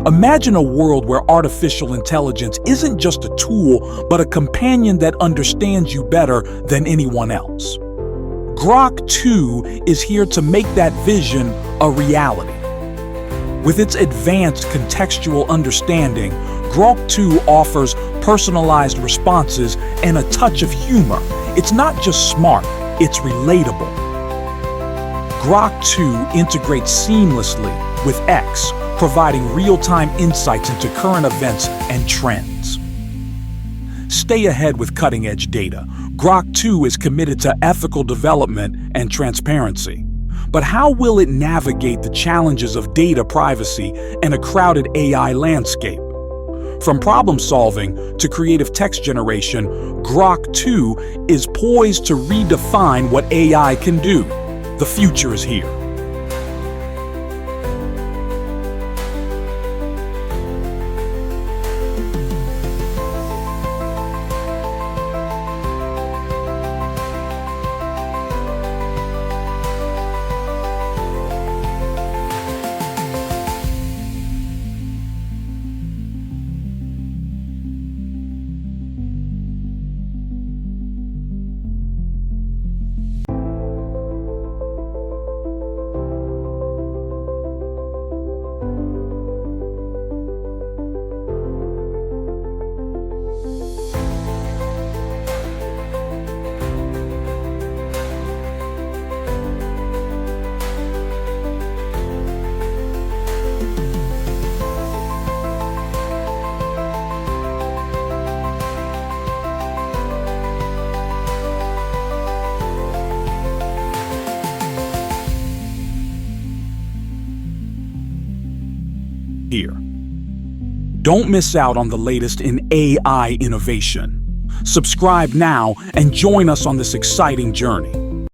Imagine a world where artificial intelligence isn't just a tool, but a companion that understands you better than anyone else. Grok 2 is here to make that vision a reality. With its advanced contextual understanding, Grok 2 offers personalized responses and a touch of humor. It's not just smart, it's relatable. Grok 2 integrates seamlessly with X, providing real-time insights into current events and trends. Stay ahead with cutting-edge data. Grok 2 is committed to ethical development and transparency. But how will it navigate the challenges of data privacy and a crowded AI landscape? From problem-solving to creative text generation, Grok 2 is poised to redefine what AI can do. The future is here. Don't miss out on the latest in AI innovation. Subscribe now and join us on this exciting journey.